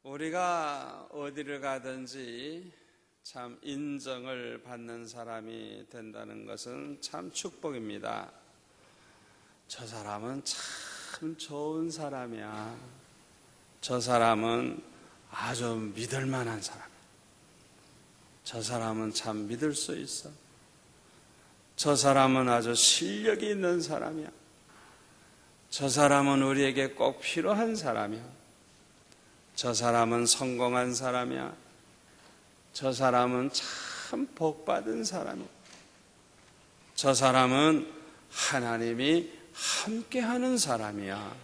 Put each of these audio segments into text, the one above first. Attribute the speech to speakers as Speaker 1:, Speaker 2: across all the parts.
Speaker 1: 우리가 어디를 가든지 참 인정을 받는 사람이 된다는 것은 참 축복입니다. 저 사람은 참 좋은 사람이야. 저 사람은 아주 믿을 만한 사람이야. 저 사람은 참 믿을 수 있어. 저 사람은 아주 실력이 있는 사람이야. 저 사람은 우리에게 꼭 필요한 사람이야. 저 사람은 성공한 사람이야. 저 사람은 참 복받은 사람이야. 저 사람은 하나님이 함께하는 사람이야.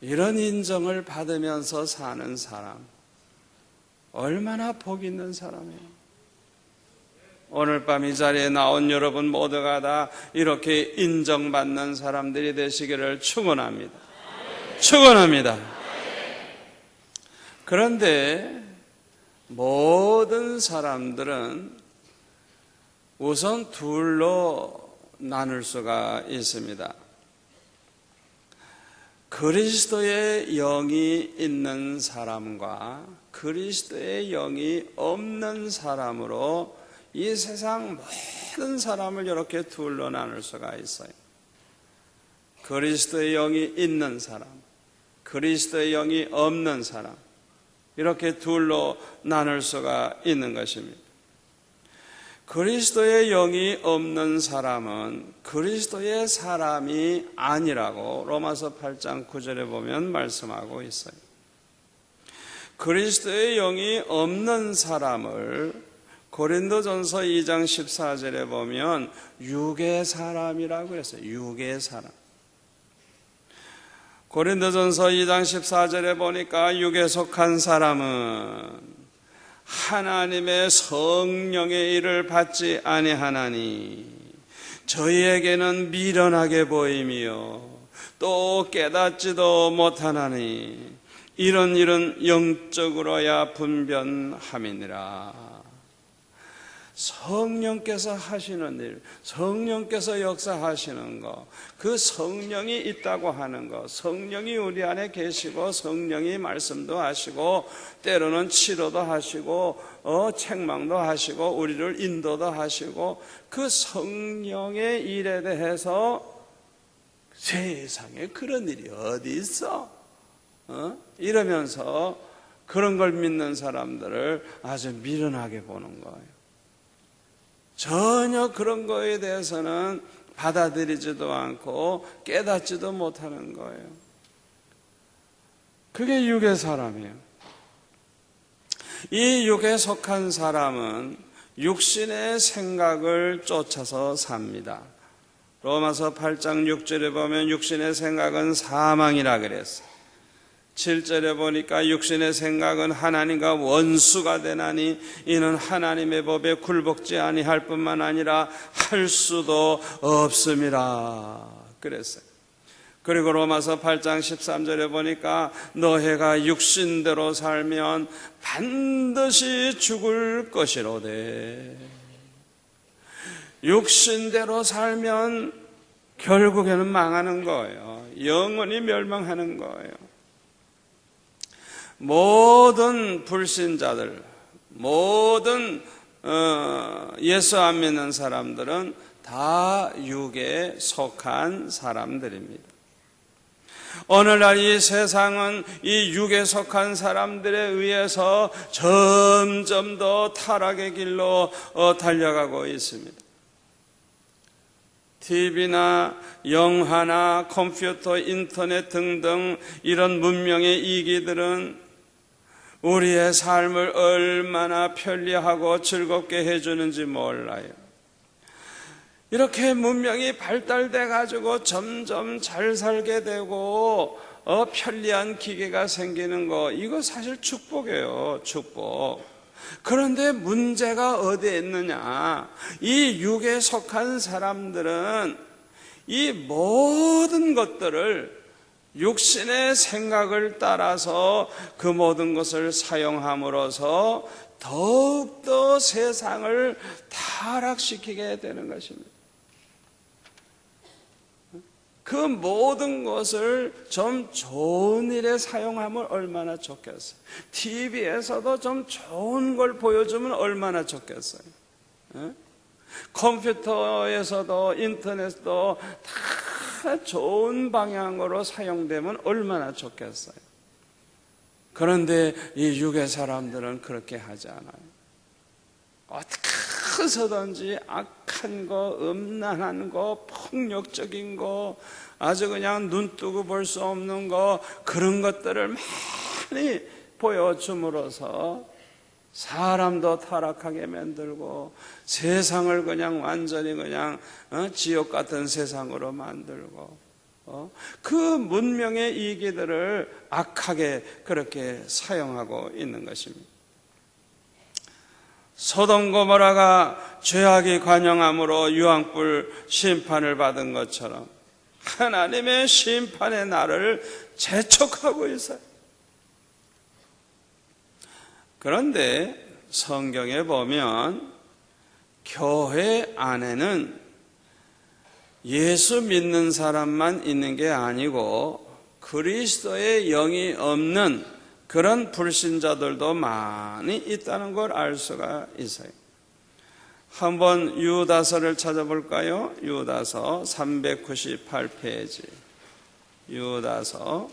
Speaker 1: 이런 인정을 받으면서 사는 사람, 얼마나 복 있는 사람이에요. 오늘 밤 이 자리에 나온 여러분 모두가 다 이렇게 인정받는 사람들이 되시기를 축원합니다. 축원합니다. 그런데 모든 사람들은 우선 둘로 나눌 수가 있습니다. 그리스도의 영이 있는 사람과 그리스도의 영이 없는 사람으로 이 세상 모든 사람을 이렇게 둘로 나눌 수가 있어요. 그리스도의 영이 있는 사람, 그리스도의 영이 없는 사람, 이렇게 둘로 나눌 수가 있는 것입니다. 그리스도의 영이 없는 사람은 그리스도의 사람이 아니라고 로마서 8장 9절에 보면 말씀하고 있어요. 그리스도의 영이 없는 사람을 고린도전서 2장 14절에 보면 육의 사람이라고 그랬어요. 육의 사람. 고린도전서 2장 14절에 보니까 육에 속한 사람은 하나님의 성령의 일을 받지 아니하나니 저희에게는 미련하게 보이며 또 깨닫지도 못하나니 이런 일은 영적으로야 분변함이니라. 성령께서 하시는 일, 성령께서 역사하시는 것, 그 성령이 있다고 하는 것, 성령이 우리 안에 계시고 성령이 말씀도 하시고 때로는 치료도 하시고 책망도 하시고 우리를 인도도 하시고 그 성령의 일에 대해서 세상에 그런 일이 어디 있어? 이러면서 그런 걸 믿는 사람들을 아주 미련하게 보는 거예요. 전혀 그런 거에 대해서는 받아들이지도 않고 깨닫지도 못하는 거예요. 그게 육의 사람이에요. 이 육에 속한 사람은 육신의 생각을 쫓아서 삽니다. 로마서 8장 6절에 보면 육신의 생각은 사망이라 그랬어요. 7절에 보니까 육신의 생각은 하나님과 원수가 되나니 이는 하나님의 법에 굴복지 아니할 뿐만 아니라 할 수도 없음이라 그랬어요. 그리고 로마서 8장 13절에 보니까 너희가 육신대로 살면 반드시 죽을 것이로되 육신대로 살면 결국에는 망하는 거예요. 영원히 멸망하는 거예요. 모든 불신자들, 모든 예수 안 믿는 사람들은 다 육에 속한 사람들입니다. 오늘날 이 세상은 이 육에 속한 사람들에 의해서 점점 더 타락의 길로 달려가고 있습니다. TV나 영화나 컴퓨터, 인터넷 등등 이런 문명의 이기들은 우리의 삶을 얼마나 편리하고 즐겁게 해주는지 몰라요. 이렇게 문명이 발달돼 가지고 점점 잘 살게 되고 편리한 기계가 생기는 거, 이거 사실 축복이에요. 축복. 그런데 문제가 어디에 있느냐? 이 육에 속한 사람들은 이 모든 것들을 육신의 생각을 따라서 그 모든 것을 사용함으로써 더욱더 세상을 타락시키게 되는 것입니다. 그 모든 것을 좀 좋은 일에 사용하면 얼마나 좋겠어요. TV에서도 좀 좋은 걸 보여주면 얼마나 좋겠어요. 컴퓨터에서도 인터넷도 다 좋은 방향으로 사용되면 얼마나 좋겠어요. 그런데 이 육의 사람들은 그렇게 하지 않아요. 어떻게 해서든지 악한 거, 음란한 거, 폭력적인 거, 아주 그냥 눈 뜨고 볼 수 없는 거, 그런 것들을 많이 보여줌으로써 사람도 타락하게 만들고 세상을 그냥 완전히 그냥 지옥 같은 세상으로 만들고 그 문명의 이기들을 악하게 그렇게 사용하고 있는 것입니다. 소돔 고모라가 죄악이 관영함으로 유황불 심판을 받은 것처럼 하나님의 심판의 날을 재촉하고 있어요. 그런데 성경에 보면 교회 안에는 예수 믿는 사람만 있는 게 아니고 그리스도의 영이 없는 그런 불신자들도 많이 있다는 걸 알 수가 있어요. 한번 유다서를 찾아볼까요? 유다서 398페이지. 유다서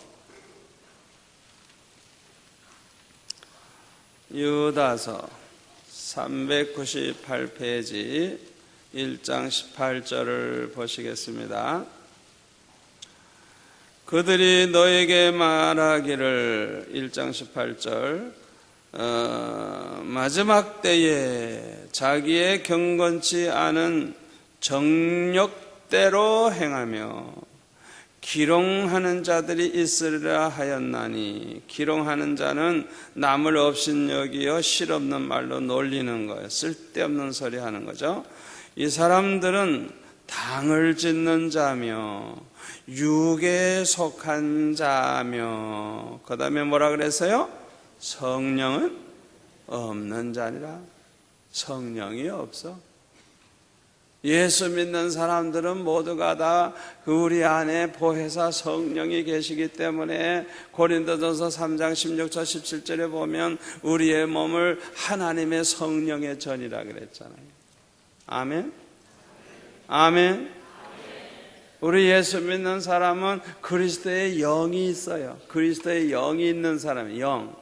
Speaker 1: 398페이지 1장 18절을 보시겠습니다. 그들이 너에게 말하기를 1장 18절 마지막 때에 자기의 경건치 않은 정욕대로 행하며 기롱하는 자들이 있으리라 하였나니, 기롱하는 자는 남을 업신여기어 실없는 말로 놀리는 거예요. 쓸데없는 소리 하는 거죠. 이 사람들은 당을 짓는 자며 육에 속한 자며, 그 다음에 뭐라 그랬어요? 성령은 없는 자니라. 성령이 없어. 예수 믿는 사람들은 모두가 다 우리 안에 보혜사 성령이 계시기 때문에 고린도전서 3장 16절 17절에 보면 우리의 몸을 하나님의 성령의 전이라 그랬잖아요. 아멘? 아멘? 우리 예수 믿는 사람은 그리스도의 영이 있어요. 그리스도의 영이 있는 사람이에요. 영.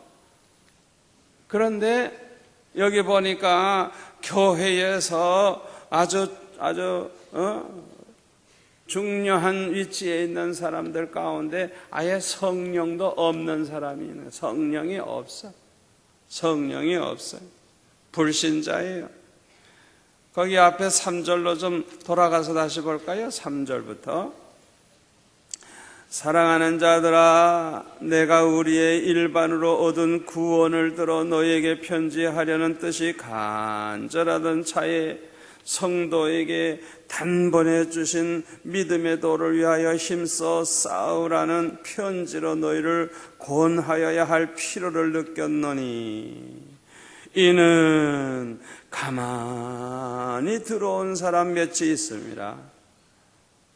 Speaker 1: 그런데 여기 보니까 교회에서 아주 중요한 위치에 있는 사람들 가운데 아예 성령도 없는 사람이 있는, 성령이 없어. 성령이 없어요. 불신자예요. 거기 앞에 3절로 좀 돌아가서 다시 볼까요? 3절부터. 사랑하는 자들아, 내가 우리의 일반으로 얻은 구원을 들어 너에게 편지하려는 뜻이 간절하던 차에 성도에게 단번에 주신 믿음의 도를 위하여 힘써 싸우라는 편지로 너희를 권하여야 할 필요를 느꼈노니, 이는 가만히 들어온 사람 몇이 있습니다.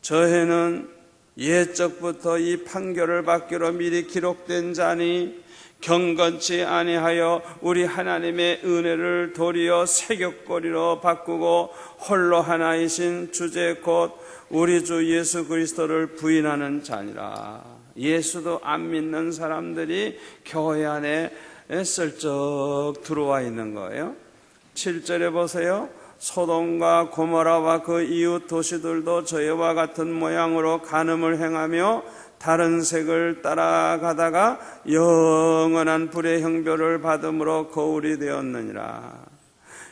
Speaker 1: 저희는 옛적부터 이 판결을 받기로 미리 기록된 자니 경건치 아니하여 우리 하나님의 은혜를 도리어 세격거리로 바꾸고 홀로 하나이신 주제 곧 우리 주 예수 그리스도를 부인하는 자니라. 예수도 안 믿는 사람들이 교회 안에 슬쩍 들어와 있는 거예요. 7절에 보세요. 소돔과 고모라와 그 이웃 도시들도 저희와 같은 모양으로 간음을 행하며 다른 색을 따라가다가 영원한 불의 형벌을 받음으로 거울이 되었느니라.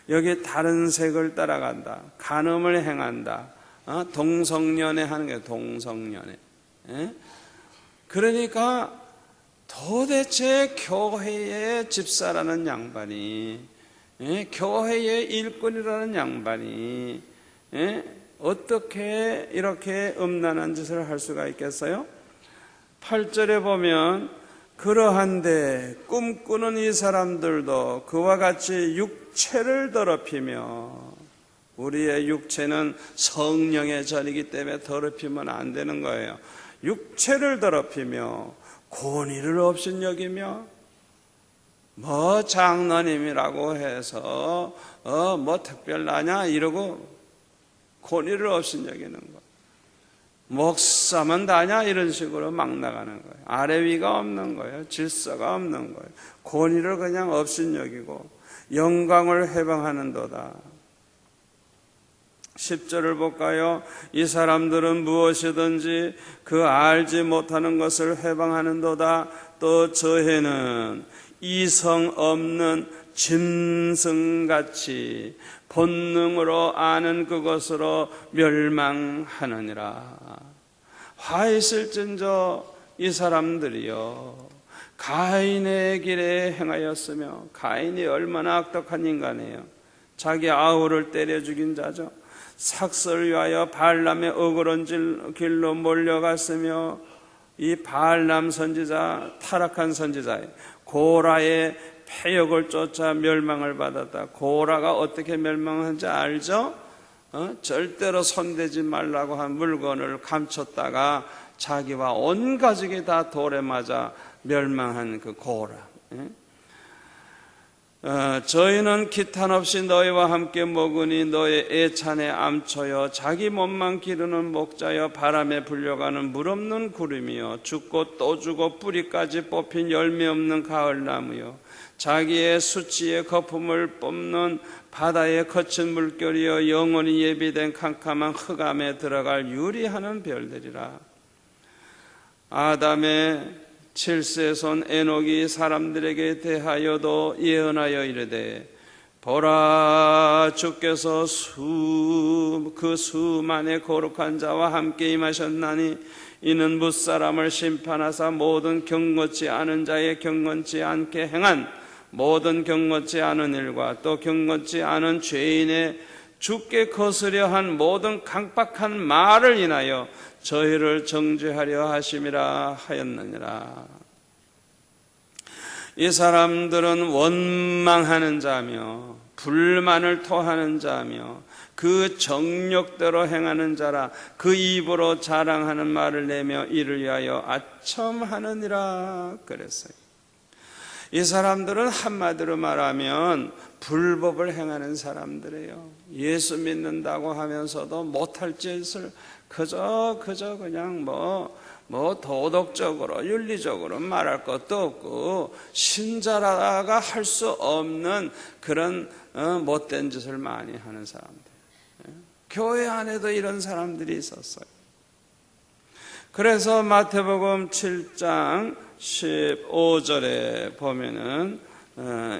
Speaker 1: 여기 다른 색을 따라간다, 간음을 행한다, 동성연애 하는 거예요. 동성연애. 그러니까 도대체 교회의 집사라는 양반이, 교회의 일꾼이라는 양반이 어떻게 이렇게 음란한 짓을 할 수가 있겠어요? 8절에 보면 그러한데 꿈꾸는 이 사람들도 그와 같이 육체를 더럽히며 우리의 육체는 성령의 전이기 때문에 더럽히면 안 되는 거예요. 육체를 더럽히며 권위를 없인여기며 뭐 장로님이라고 해서 뭐 특별하냐 이러고 권위를 없인여기는 거. 목사면 다냐 이런 식으로 막 나가는 거예요. 아래 위가 없는 거예요. 질서가 없는 거예요. 권위를 그냥 업신여기고 영광을 회방하는도다. 10절을 볼까요? 이 사람들은 무엇이든지 그 알지 못하는 것을 회방하는도다. 또 저해는 이성 없는 짐승같이 본능으로 아는 그것으로 멸망하느니라. 화 있을진저 이 사람들이요 가인의 길에 행하였으며, 가인이 얼마나 악독한 인간이에요. 자기 아우를 때려 죽인 자죠. 삭설을 위하여 발람의 어그런 길로 몰려갔으며, 이 발람 선지자 타락한 선지자예요. 고라의 패역을 쫓아 멸망을 받았다. 고라가 어떻게 멸망한지 알죠? 절대로 손대지 말라고 한 물건을 감췄다가 자기와 온 가족이 다 돌에 맞아 멸망한 그 고라. 저희는 기탄 없이 너희와 함께 먹으니 너의 애찬의 암초여 자기 몸만 기르는 목자여 바람에 불려가는 물 없는 구름이여 죽고 또 죽어 뿌리까지 뽑힌 열매 없는 가을나무여 자기의 수치의 거품을 뿜는 바다의 거친 물결이여 영원히 예비된 캄캄한 흑암에 들어갈 유리하는 별들이라. 아담의 7세 손 에녹이 사람들에게 대하여도 예언하여 이르되 보라 주께서 그 수만의 거룩한 자와 함께 임하셨나니 이는 무사람을 심판하사 모든 경건치 않은 자의 경건치 않게 행한 모든 경건치 않은 일과 또 경건치 않은 죄인의 주께 거스려 한 모든 강박한 말을 인하여 저희를 정죄하려 하심이라 하였느니라. 이 사람들은 원망하는 자며 불만을 토하는 자며 그 정욕대로 행하는 자라. 그 입으로 자랑하는 말을 내며 이를 위하여 아첨하느니라 그랬어요. 이 사람들은 한마디로 말하면 불법을 행하는 사람들이에요. 예수 믿는다고 하면서도 못할 짓을 그저 그냥 뭐 도덕적으로 윤리적으로 말할 것도 없고 신자라가 할 수 없는 그런 못된 짓을 많이 하는 사람들. 교회 안에도 이런 사람들이 있었어요. 그래서 마태복음 7장 15절에 보면은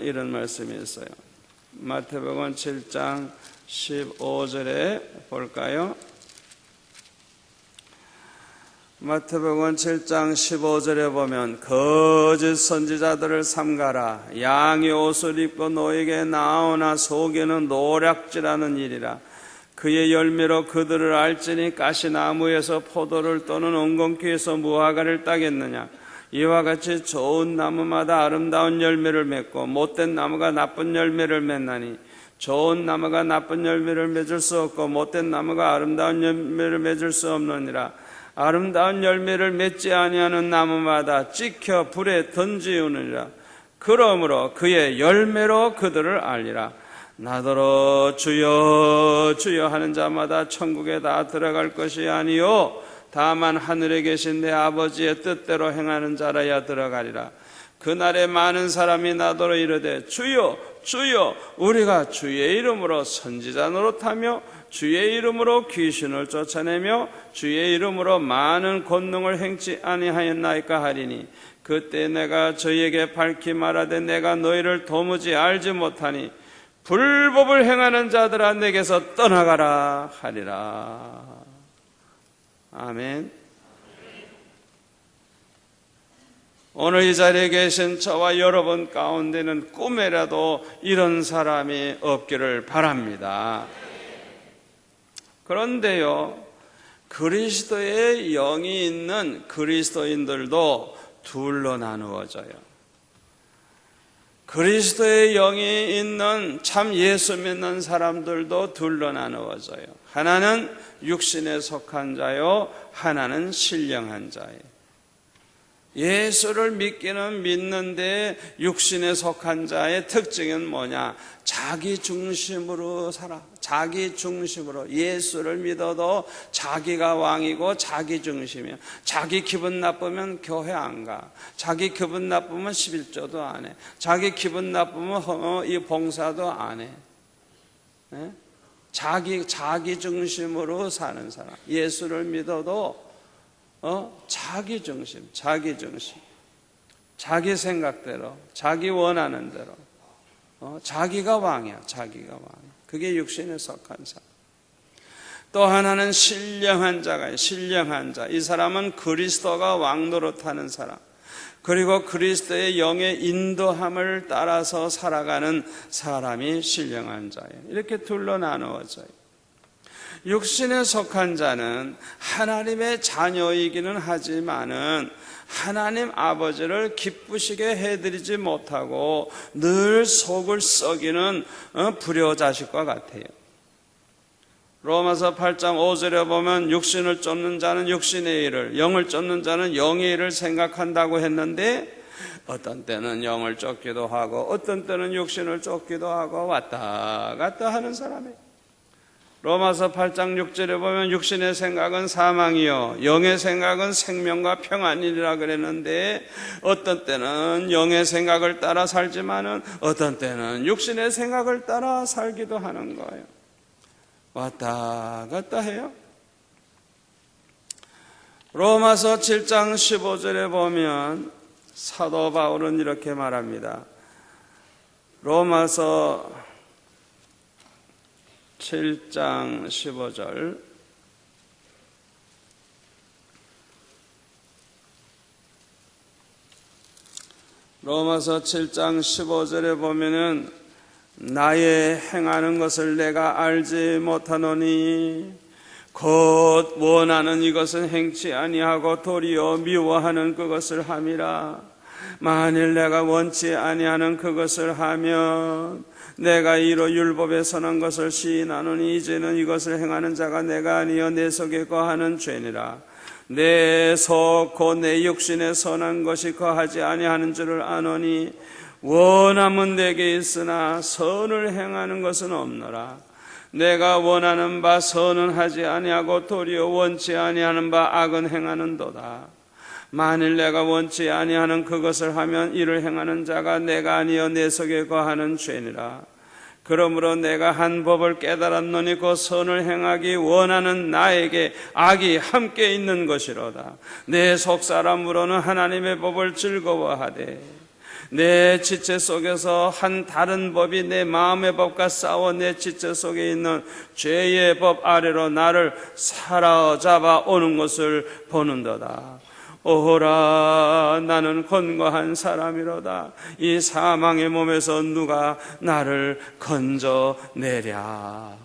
Speaker 1: 이런 말씀이 있어요. 마태복음 7장 15절에 볼까요? 마태복음 7장 15절에 보면 거짓 선지자들을 삼가라. 양의 옷을 입고 너에게 나오나 속에는 노략질하는 일이라. 그의 열매로 그들을 알지니 가시나무에서 포도를 또는 엉겅퀴에서 무화과를 따겠느냐. 이와 같이 좋은 나무마다 아름다운 열매를 맺고 못된 나무가 나쁜 열매를 맺나니 좋은 나무가 나쁜 열매를 맺을 수 없고 못된 나무가 아름다운 열매를 맺을 수 없느니라. 아름다운 열매를 맺지 아니하는 나무마다 찍혀 불에 던지우느니라. 그러므로 그의 열매로 그들을 알리라. 나더러 주여 주여 하는 자마다 천국에 다 들어갈 것이 아니요 다만 하늘에 계신 내 아버지의 뜻대로 행하는 자라야 들어가리라. 그날에 많은 사람이 나더러 이르되 주여 주여 우리가 주의 이름으로 선지자 노릇하며 주의 이름으로 귀신을 쫓아내며 주의 이름으로 많은 권능을 행치 아니하였나이까 하리니 그때 내가 저희에게 밝히 말하되 내가 너희를 도무지 알지 못하니 불법을 행하는 자들아 내게서 떠나가라 하리라. 아멘. 오늘 이 자리에 계신 저와 여러분 가운데는 꿈에라도 이런 사람이 없기를 바랍니다. 그런데요, 그리스도의 영이 있는 그리스도인들도 둘로 나누어져요. 그리스도의 영이 있는 참 예수 믿는 사람들도 둘로 나누어져요. 하나는 육신에 속한 자요, 하나는 신령한 자예요. 예수를 믿기는 믿는데 육신에 속한 자의 특징은 뭐냐? 자기 중심으로 살아. 자기 중심으로. 예수를 믿어도 자기가 왕이고 자기 중심이야. 자기 기분 나쁘면 교회 안 가. 자기 기분 나쁘면 11조도 안 해. 자기 기분 나쁘면 이 봉사도 안 해. 네? 자기 중심으로 사는 사람. 예수를 믿어도 자기 중심, 자기 생각대로, 자기 원하는 대로, 자기가 왕이야, 자기가 왕. 그게 육신에 속한 사람. 또 하나는 신령한 자가, 신령한 자. 이 사람은 그리스도가 왕 노릇하는 사람. 그리고 그리스도의 영의 인도함을 따라서 살아가는 사람이 신령한 자예요. 이렇게 둘로 나누어져요. 육신에 속한 자는 하나님의 자녀이기는 하지만은 하나님 아버지를 기쁘시게 해드리지 못하고 늘 속을 썩이는 불효자식과 같아요. 로마서 8장 5절에 보면 육신을 쫓는 자는 육신의 일을, 영을 쫓는 자는 영의 일을 생각한다고 했는데 어떤 때는 영을 쫓기도 하고 어떤 때는 육신을 쫓기도 하고 왔다 갔다 하는 사람이에요. 로마서 8장 6절에 보면 육신의 생각은 사망이요 영의 생각은 생명과 평안이라 그랬는데 어떤 때는 영의 생각을 따라 살지만은 어떤 때는 육신의 생각을 따라 살기도 하는 거예요. 왔다 갔다 해요. 로마서 7장 15절에 보면 사도 바울은 이렇게 말합니다. 로마서 7장 15절 로마서 7장 15절에 보면은 나의 행하는 것을 내가 알지 못하노니 곧 원하는 이것은 행치 아니하고 도리어 미워하는 그것을 함이라. 만일 내가 원치 아니하는 그것을 하면 내가 이로 율법에 선한 것을 시인하노니 이제는 이것을 행하는 자가 내가 아니여 내 속에 거하는 죄니라. 내 속 곧 내 육신에 선한 것이 거하지 아니하는 줄을 아노니 원함은 내게 있으나 선을 행하는 것은 없노라. 내가 원하는 바 선은 하지 아니하고 도리어 원치 아니하는 바 악은 행하는도다. 만일 내가 원치 아니하는 그것을 하면 이를 행하는 자가 내가 아니여 내 속에 거하는 죄니라. 그러므로 내가 한 법을 깨달았노니 그 선을 행하기 원하는 나에게 악이 함께 있는 것이로다. 내 속사람으로는 하나님의 법을 즐거워하되 내 지체 속에서 한 다른 법이 내 마음의 법과 싸워 내 지체 속에 있는 죄의 법 아래로 나를 사로잡아 오는 것을 보는도다. 오호라 나는 곤고한 사람이로다. 이 사망의 몸에서 누가 나를 건져내랴.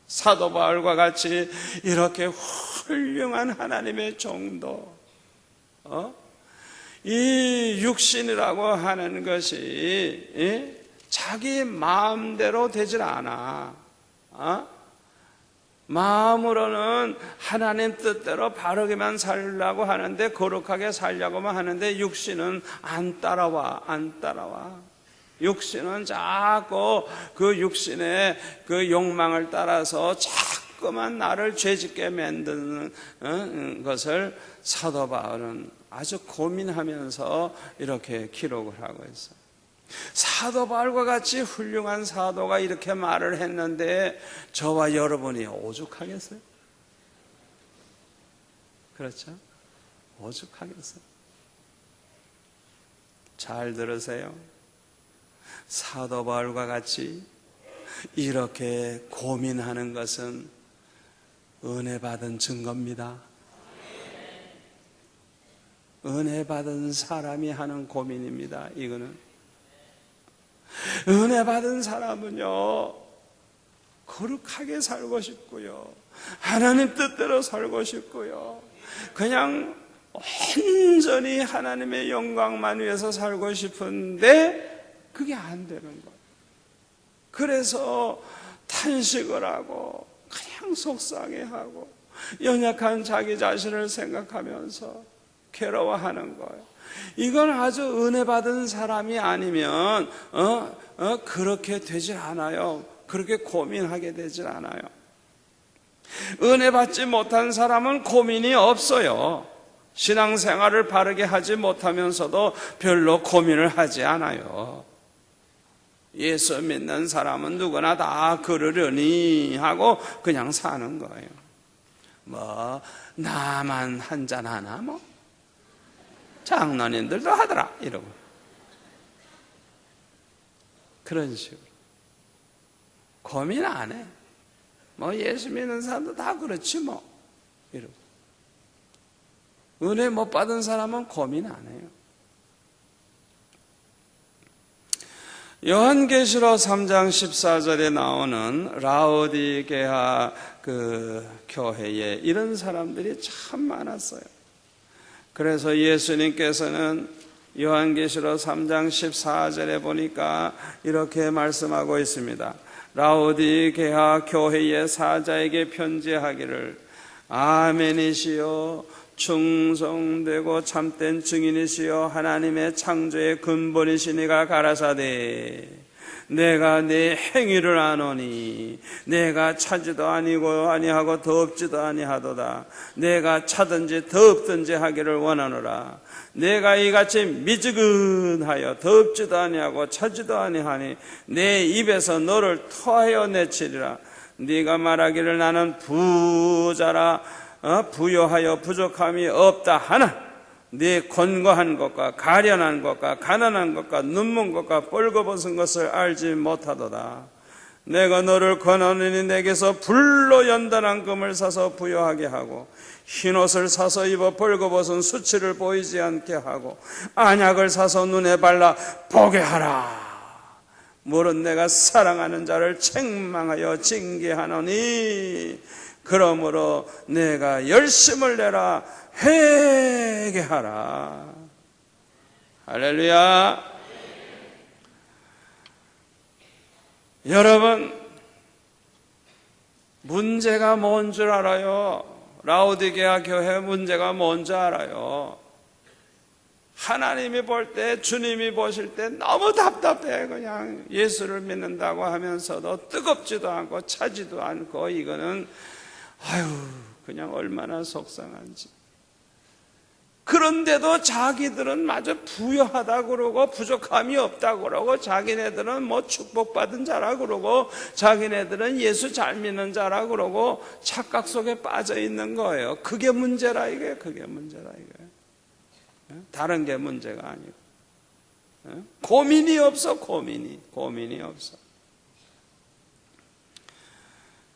Speaker 1: 사도 바울과 같이 이렇게 훌륭한 하나님의 종도 이 육신이라고 하는 것이 자기 마음대로 되질 않아. 마음으로는 하나님 뜻대로 바르게만 살려고 하는데, 거룩하게 살려고만 하는데 육신은 안 따라와. 육신은 자꾸 그 육신의 그 욕망을 따라서 자꾸만 나를 죄짓게 만드는 것을 사도 바울은 아주 고민하면서 이렇게 기록을 하고 있어요. 사도 바울과 같이 훌륭한 사도가 이렇게 말을 했는데 저와 여러분이 오죽하겠어요? 그렇죠? 오죽하겠어요? 잘 들으세요. 사도 바울과 같이 이렇게 고민하는 것은 은혜 받은 증거입니다. 은혜 받은 사람이 하는 고민입니다. 이거는 은혜 받은 사람은요, 거룩하게 살고 싶고요, 하나님 뜻대로 살고 싶고요, 그냥 온전히 하나님의 영광만 위해서 살고 싶은데 그게 안 되는 거예요. 그래서 탄식을 하고 그냥 속상해하고 연약한 자기 자신을 생각하면서 괴로워하는 거예요. 이건 아주 은혜 받은 사람이 아니면 그렇게 되질 않아요. 그렇게 고민하게 되질 않아요. 은혜 받지 못한 사람은 고민이 없어요. 신앙생활을 바르게 하지 못하면서도 별로 고민을 하지 않아요. 예수 믿는 사람은 누구나 다 그러려니 하고 그냥 사는 거예요. 뭐 나만 한잔하나 뭐 장로님들도 하더라 이러고 그런 식으로 고민 안 해. 뭐 예수 믿는 사람도 다 그렇지 뭐 이러고 은혜 못 받은 사람은 고민 안 해요. 요한계시록 3장 14절에 나오는 라오디게아 그 교회에 이런 사람들이 참 많았어요. 그래서 예수님께서는 요한계시록 3장 14절에 보니까 이렇게 말씀하고 있습니다. 라오디게아 교회의 사자에게 편지하기를 아멘이시여 충성되고 참된 증인이시여 하나님의 창조의 근본이시니가 가라사대 내가 네 행위를 아노니 내가 차지도 아니하고 덥지도 아니하도다. 내가 차든지 덥든지 하기를 원하노라. 내가 이같이 미지근하여 덥지도 아니하고 차지도 아니하니 내 입에서 너를 토하여 내치리라. 네가 말하기를 나는 부자라 부요하여 부족함이 없다 하나 네 권고한 것과 가련한 것과 가난한 것과 눈먼 것과 벌거벗은 것을 알지 못하도다. 내가 너를 권하노니 내게서 불로 연단한 금을 사서 부요하게 하고 흰옷을 사서 입어 벌거벗은 수치를 보이지 않게 하고 안약을 사서 눈에 발라 보게 하라. 물은 내가 사랑하는 자를 책망하여 징계하노니 그러므로 내가 열심을 내라 회개하라. 할렐루야. 여러분 문제가 뭔 줄 알아요? 라오디게아 교회 문제가 뭔 줄 알아요? 하나님이 볼 때 주님이 보실 때 너무 답답해. 그냥 예수를 믿는다고 하면서도 뜨겁지도 않고 차지도 않고 이거는 그냥 얼마나 속상한지. 그런데도 자기들은 마저 부유하다 그러고 부족함이 없다 그러고 자기네들은 뭐 축복받은 자라 그러고 자기네들은 예수 잘 믿는 자라 그러고 착각 속에 빠져 있는 거예요. 그게 문제라 이거예요. 그게 문제라 이거예요. 다른 게 문제가 아니고 고민이 없어. 고민이 없어.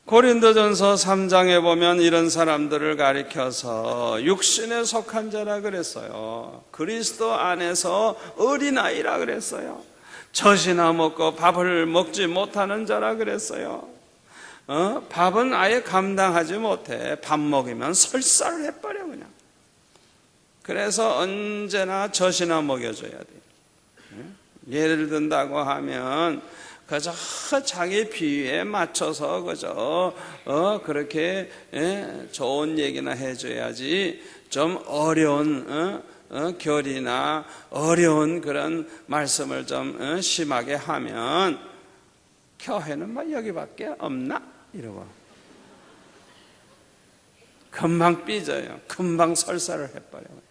Speaker 1: 고린도전서 3장에 보면 이런 사람들을 가리켜서 육신에 속한 자라 그랬어요. 그리스도 안에서 어린아이라 그랬어요. 젖이나 먹고 밥을 먹지 못하는 자라 그랬어요. 밥은 아예 감당하지 못해. 밥 먹이면 설사를 해버려 그냥. 그래서 언제나 젖이나 먹여줘야 돼요. 예를 든다고 하면 그저 자기 비위에 맞춰서 그저 그렇게 좋은 얘기나 해줘야지 좀 어려운 결이나 어려운 그런 말씀을 좀 심하게 하면 교회는 뭐 여기밖에 없나 이러고 금방 삐져요. 금방 설사를 해버려요.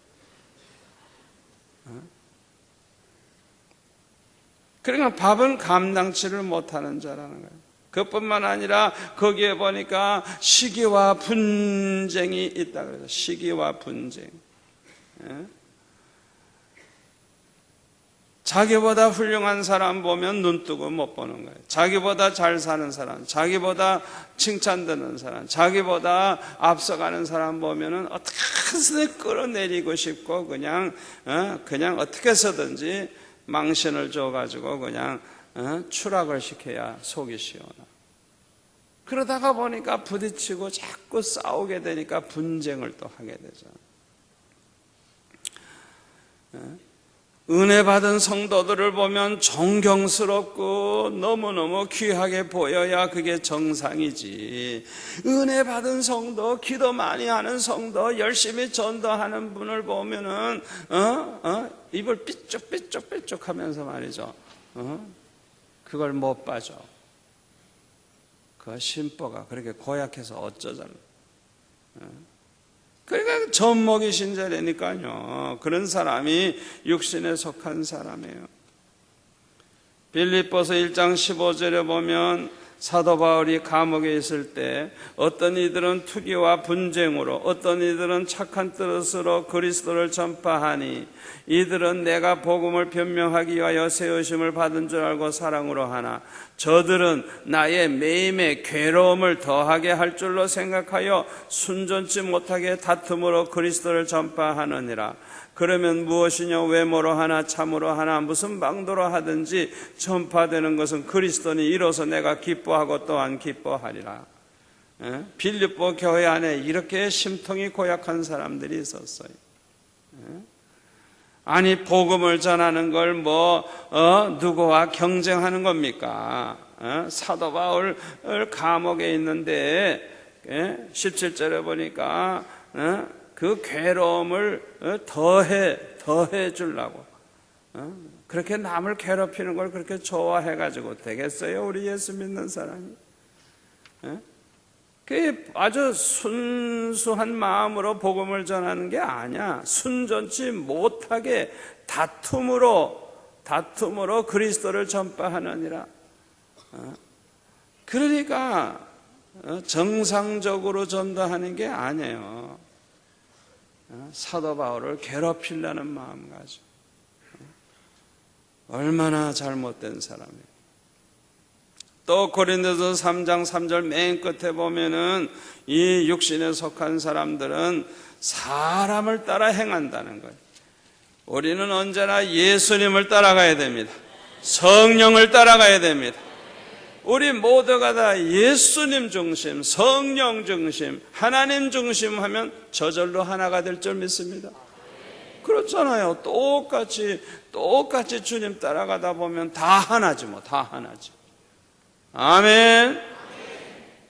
Speaker 1: 그러니까 밥은 감당치를 못하는 자라는 거예요. 그뿐만 아니라 거기에 보니까 시기와 분쟁이 있다 그래서 시기와 분쟁. 자기보다 훌륭한 사람 보면 눈 뜨고 못 보는 거예요. 자기보다 잘 사는 사람, 자기보다 칭찬 듣는 사람, 자기보다 앞서가는 사람 보면은 어떻게든 끌어내리고 싶고 그냥 어떻게 해서든지 망신을 줘가지고 그냥 추락을 시켜야 속이 시원하. 그러다가 보니까 부딪히고 자꾸 싸우게 되니까 분쟁을 또 하게 되죠. 은혜 받은 성도들을 보면 존경스럽고 너무너무 귀하게 보여야 그게 정상이지. 은혜 받은 성도, 기도 많이 하는 성도, 열심히 전도하는 분을 보면은 입을 삐쩍삐쩍 하면서 말이죠. 그걸 못 봐줘. 그 심보가 그렇게 고약해서 어쩌자는. 그러니까 젖먹이 신자라니까요. 그런 사람이 육신에 속한 사람이에요. 빌립보서 1장 15절에 보면 사도 바울이 감옥에 있을 때 어떤 이들은 투기와 분쟁으로, 어떤 이들은 착한 뜻으로 그리스도를 전파하니 이들은 내가 복음을 변명하기 위하여 세우심을 받은 줄 알고 사랑으로 하나 저들은 나의 매임에 괴로움을 더하게 할 줄로 생각하여 순전치 못하게 다툼으로 그리스도를 전파하느니라. 그러면 무엇이냐, 외모로 하나 참으로 하나 무슨 방도로 하든지 전파되는 것은 그리스도니 이로써 내가 기뻐하고 또한 기뻐하리라. 빌립보 교회 안에 이렇게 심통이 고약한 사람들이 있었어요. 아니 복음을 전하는 걸 누구와 경쟁하는 겁니까? 사도 바울 감옥에 있는데 17절에 보니까 그 괴로움을 더해 주려고 그렇게 남을 괴롭히는 걸 그렇게 좋아해가지고 되겠어요? 우리 예수 믿는 사람이? 그게 아주 순수한 마음으로 복음을 전하는 게 아니야. 순전치 못하게 다툼으로 그리스도를 전파하느니라. 그러니까 정상적으로 전도하는 게 아니에요. 사도 바울을 괴롭히려는 마음 가지고. 얼마나 잘못된 사람이에요. 또 고린도서 3장 3절 맨 끝에 보면은 이 육신에 속한 사람들은 사람을 따라 행한다는 거예요. 우리는 언제나 예수님을 따라가야 됩니다. 성령을 따라가야 됩니다. 우리 모두가 다 예수님 중심, 성령 중심, 하나님 중심 하면 저절로 하나가 될 줄 믿습니다. 그렇잖아요. 똑같이 주님 따라가다 보면 다 하나지 다 하나지. 아멘.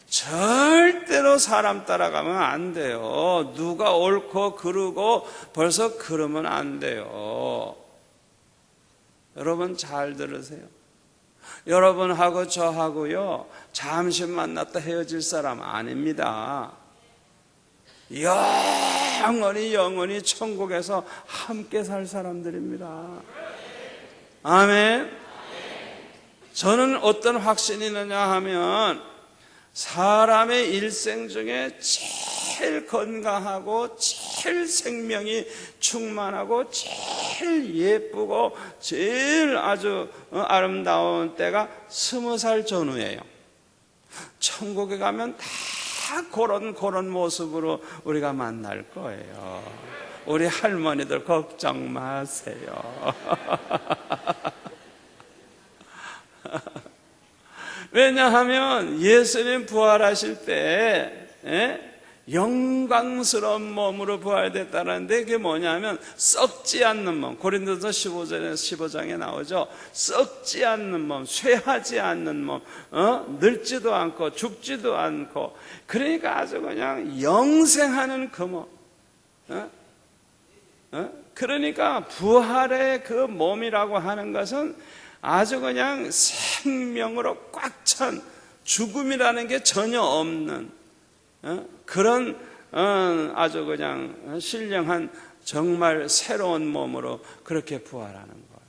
Speaker 1: 절대로 사람 따라가면 안 돼요. 누가 옳고 그르고 벌써 그러면 안 돼요. 여러분 잘 들으세요. 여러분하고 저하고요 잠시 만났다 헤어질 사람 아닙니다. 영원히 천국에서 함께 살 사람들입니다. 아멘. 저는 어떤 확신이 있느냐 하면 사람의 일생 중에 제일 건강하고 제일 생명이 충만하고 제일 예쁘고 제일 아주 아름다운 때가 20살 전후예요. 천국에 가면 다 그런 모습으로 우리가 만날 거예요. 우리 할머니들 걱정 마세요. 왜냐하면 예수님 부활하실 때 영광스러운 몸으로 부활됐다는데 그게 뭐냐면 썩지 않는 몸. 고린도서 15장에 나오죠. 썩지 않는 몸, 쇠하지 않는 몸, 늙지도 않고 죽지도 않고, 그러니까 아주 그냥 영생하는 그 몸. 그러니까 부활의 그 몸이라고 하는 것은 아주 그냥 생명으로 꽉 찬, 죽음이라는 게 전혀 없는 그런 아주 그냥 신령한 정말 새로운 몸으로 그렇게 부활하는 거예요.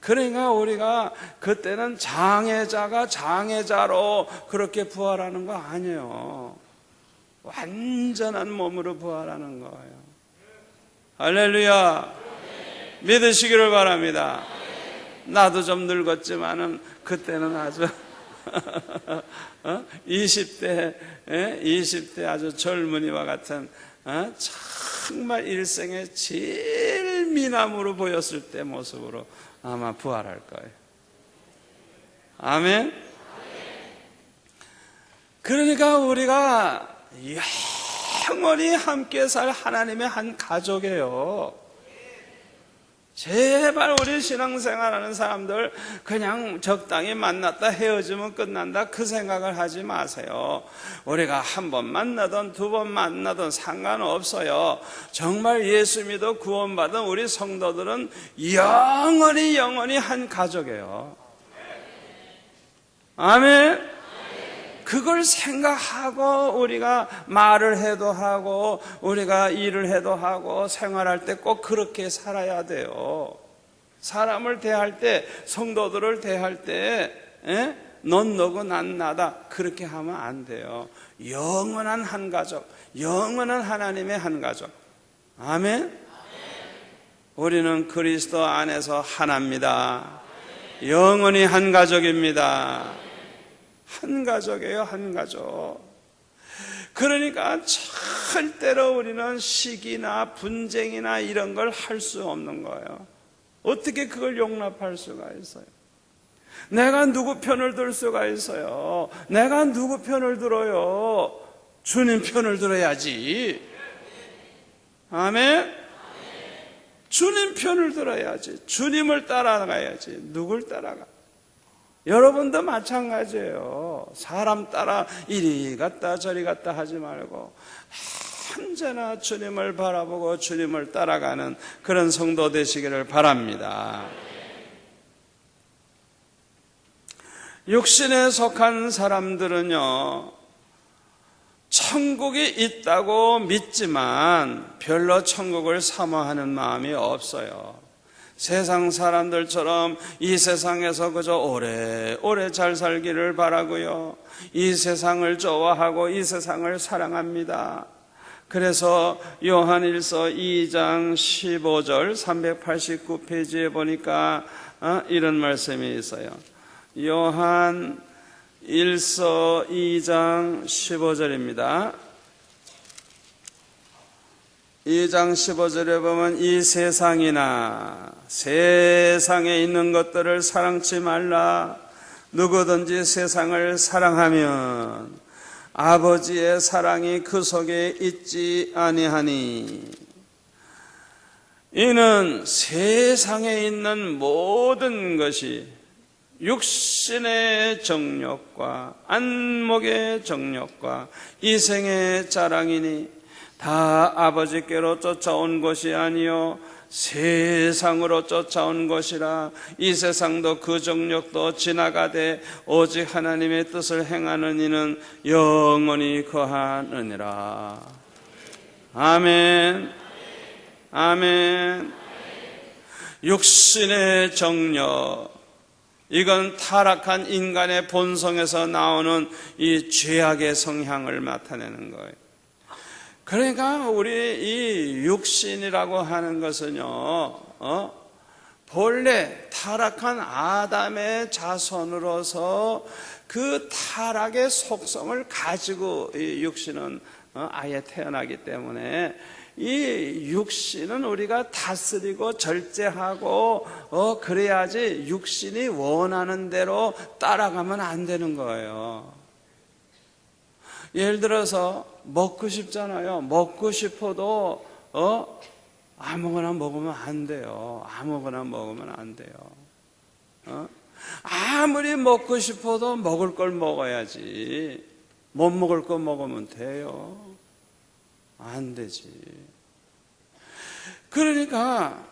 Speaker 1: 그러니까 우리가 그때는 장애자가 장애자로 그렇게 부활하는 거 아니에요. 완전한 몸으로 부활하는 거예요. 할렐루야. 믿으시기를 바랍니다. 나도 좀 늙었지만은 그때는 아주 20대 아주 젊은이와 같은 정말 일생의 제일 미남으로 보였을 때 모습으로 아마 부활할 거예요. 아멘. 그러니까 우리가 영원히 함께 살 하나님의 한 가족이에요. 제발 우리 신앙생활하는 사람들 그냥 적당히 만났다 헤어지면 끝난다 그 생각을 하지 마세요. 우리가 한 번 만나든 두 번 만나든 상관없어요. 정말 예수 믿어 구원받은 우리 성도들은 영원히 한 가족이에요. 아멘. 그걸 생각하고 우리가 말을 해도 하고 우리가 일을 해도 하고 생활할 때 꼭 그렇게 살아야 돼요. 사람을 대할 때, 성도들을 대할 때 넌 너고 난 나다 그렇게 하면 안 돼요. 영원한 한 가족, 영원한 하나님의 한 가족. 아멘. 우리는 그리스도 안에서 하나입니다. 영원히 한 가족입니다. 한 가족이에요, 한 가족. 그러니까 절대로 우리는 시기나 분쟁이나 이런 걸 할 수 없는 거예요. 어떻게 그걸 용납할 수가 있어요? 내가 누구 편을 들 수가 있어요? 내가 누구 편을 들어요? 주님 편을 들어야지. 아멘? 주님 편을 들어야지. 주님을 따라가야지. 누굴 따라가? 여러분도 마찬가지예요. 사람 따라 이리 갔다 저리 갔다 하지 말고 언제나 주님을 바라보고 주님을 따라가는 그런 성도 되시기를 바랍니다. 육신에 속한 사람들은요, 천국이 있다고 믿지만 별로 천국을 사모하는 마음이 없어요. 세상 사람들처럼 이 세상에서 그저 오래오래 잘 살기를 바라고요. 이 세상을 좋아하고 이 세상을 사랑합니다. 그래서 요한일서 2장 15절 389페이지에 보니까 이런 말씀이 있어요. 요한 1서 2장 15절입니다. 2장 15절에 보면 이 세상이나 세상에 있는 것들을 사랑치 말라. 누구든지 세상을 사랑하면 아버지의 사랑이 그 속에 있지 아니하니. 이는 세상에 있는 모든 것이 육신의 정욕과 안목의 정욕과 이생의 자랑이니 다 아버지께로 쫓아온 것이 아니요 세상으로 쫓아온 것이라. 이 세상도 그 정욕도 지나가되 오직 하나님의 뜻을 행하는 이는 영원히 거하느니라. 아멘. 아멘. 육신의 정욕, 이건 타락한 인간의 본성에서 나오는 이 죄악의 성향을 나타내는 거예요. 그러니까 우리 이 육신이라고 하는 것은요, 본래 타락한 아담의 자손으로서 그 타락의 속성을 가지고 이 육신은 아예 태어나기 때문에 이 육신은 우리가 다스리고 절제하고 그래야지 육신이 원하는 대로 따라가면 안 되는 거예요. 예를 들어서 먹고 싶잖아요. 먹고 싶어도 아무거나 먹으면 안 돼요. 아무거나 먹으면 안 돼요. 아무리 먹고 싶어도 먹을 걸 먹어야지. 못 먹을 거 먹으면 돼요. 안 되지. 그러니까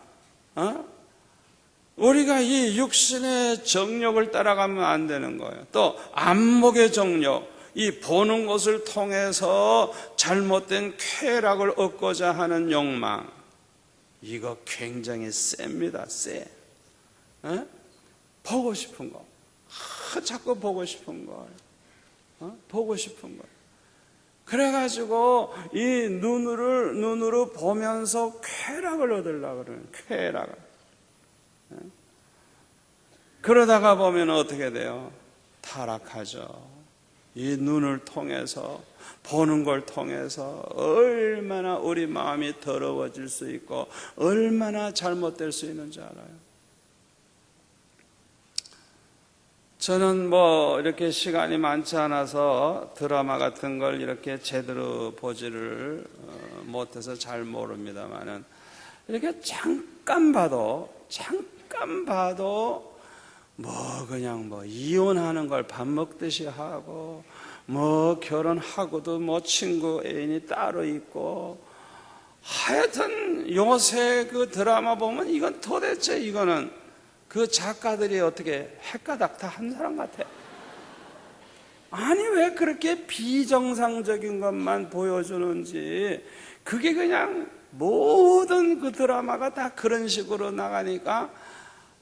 Speaker 1: 우리가 이 육신의 정욕을 따라가면 안 되는 거예요. 또 안목의 정욕, 이 보는 것을 통해서 잘못된 쾌락을 얻고자 하는 욕망, 이거 굉장히 셉니다. 세. 보고 싶은 거, 자꾸 보고 싶은 걸, 보고 싶은 걸. 그래가지고 이 눈으로 보면서 쾌락을 얻으려고 그러는, 쾌락을. 그러다가 보면 어떻게 돼요? 타락하죠. 이 눈을 통해서, 보는 걸 통해서 얼마나 우리 마음이 더러워질 수 있고 얼마나 잘못될 수 있는지 알아요. 저는 이렇게 시간이 많지 않아서 드라마 같은 걸 이렇게 제대로 보지를 못해서 잘 모릅니다만은 이렇게 잠깐 봐도 잠깐 봐도 그냥 이혼하는 걸 밥 먹듯이 하고, 결혼하고도 친구 애인이 따로 있고, 하여튼 요새 그 드라마 보면 이건 도대체 이거는 그 작가들이 어떻게 헷가닥 다 한 사람 같아. 아니 왜 그렇게 비정상적인 것만 보여주는지. 그게 그냥 모든 그 드라마가 다 그런 식으로 나가니까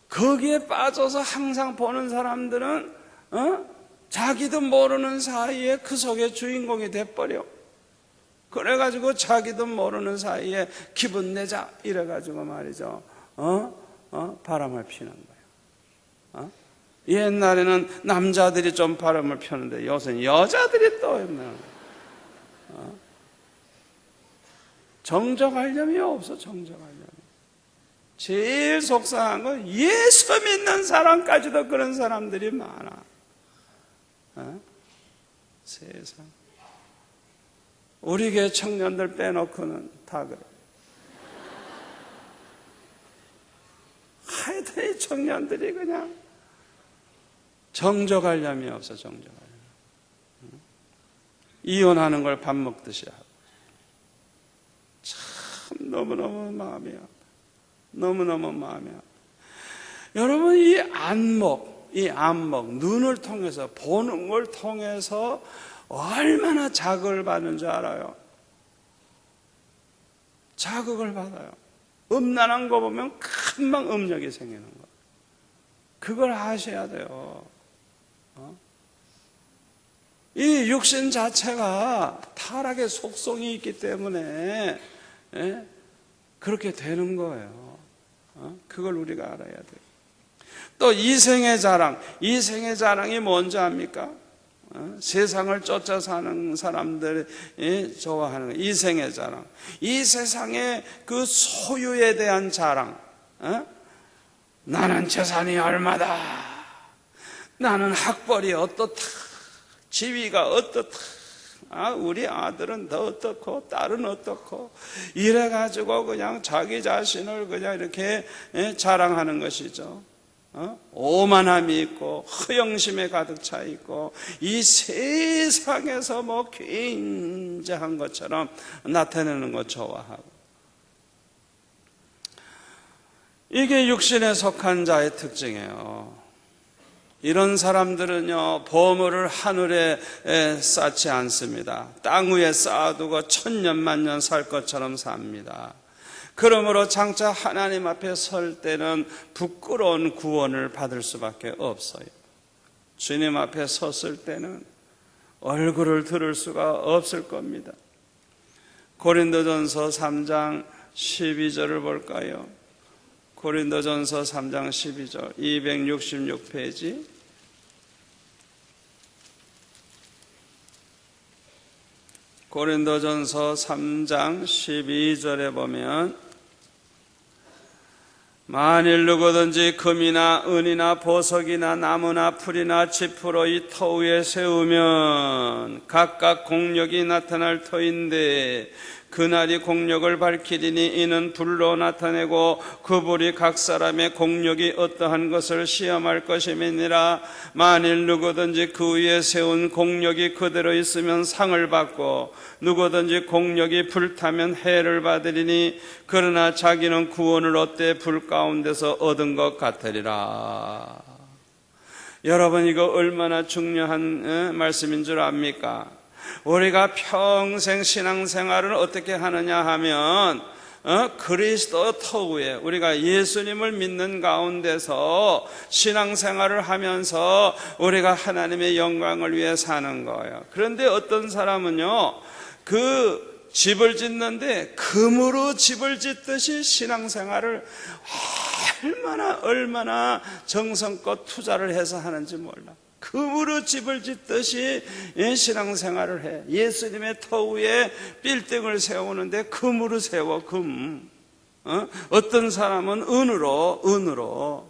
Speaker 1: 거기에 빠져서 항상 보는 사람들은 자기도 모르는 사이에 그 속에 주인공이 돼버려. 그래가지고 자기도 모르는 사이에 기분 내자 이래가지고 말이죠, 바람을 피는 거예요. 옛날에는 남자들이 좀 바람을 피우는데 요새는 여자들이 또 정적알념이 없어. 정적알념이. 제일 속상한 건 예수 믿는 사람까지도 그런 사람들이 많아. 세상. 우리 교회 청년들 빼놓고는 다 그래. 하여튼 이 청년들이 그냥 정적알념이 없어. 정적알념. 이혼하는 걸 밥 먹듯이 하고. 참 너무너무 마음이 아파. 너무너무 마음이 아파. 여러분, 이 안목, 눈을 통해서, 보는 걸 통해서 얼마나 자극을 받는 줄 알아요? 자극을 받아요. 음란한 거 보면 금방 음력이 생기는 거. 그걸 아셔야 돼요. 이 육신 자체가 타락의 속성이 있기 때문에 그렇게 되는 거예요. 그걸 우리가 알아야 돼요. 또 이생의 자랑. 이생의 자랑이 뭔지 압니까? 세상을 쫓아 사는 사람들이 좋아하는 거예요. 이생의 자랑. 이 세상의 그 소유에 대한 자랑. 나는 재산이 얼마다. 나는 학벌이 어떻다. 지위가 어떻다. 우리 아들은 더 어떻고 딸은 어떻고 이래가지고 그냥 자기 자신을 그냥 이렇게 자랑하는 것이죠. 오만함이 있고 허영심에 가득 차 있고 이 세상에서 굉장한 것처럼 나타내는 것 좋아하고, 이게 육신에 속한 자의 특징이에요. 이런 사람들은요, 보물을 하늘에 쌓지 않습니다. 땅 위에 쌓아두고 천년만년 살 것처럼 삽니다. 그러므로 장차 하나님 앞에 설 때는 부끄러운 구원을 받을 수밖에 없어요. 주님 앞에 섰을 때는 얼굴을 들을 수가 없을 겁니다. 고린도전서 3장 12절을 볼까요? 고린도전서 3장 12절 266페이지. 고린도전서 3장 12절에 보면, 만일 누구든지 금이나 은이나 보석이나 나무나 풀이나 짚으로 이 터 위에 세우면 각각 공력이 나타날 터인데 그날이 공력을 밝히리니 이는 불로 나타내고 그 불이 각 사람의 공력이 어떠한 것을 시험할 것임이니라. 만일 누구든지 그 위에 세운 공력이 그대로 있으면 상을 받고 누구든지 공력이 불타면 해를 받으리니 그러나 자기는 구원을 얻되 불 가운데서 얻은 것 같으리라. 여러분, 이거 얼마나 중요한 말씀인 줄 압니까? 우리가 평생 신앙생활을 어떻게 하느냐 하면 그리스도 터 위에 우리가 예수님을 믿는 가운데서 신앙생활을 하면서 우리가 하나님의 영광을 위해 사는 거예요. 그런데 어떤 사람은요, 그 집을 짓는데 금으로 집을 짓듯이 신앙생활을 얼마나 정성껏 투자를 해서 하는지 몰라. 금으로 집을 짓듯이 신앙생활을 해. 예수님의 터 위에 빌딩을 세우는데 금으로 세워. 금. 어떤 사람은 은으로,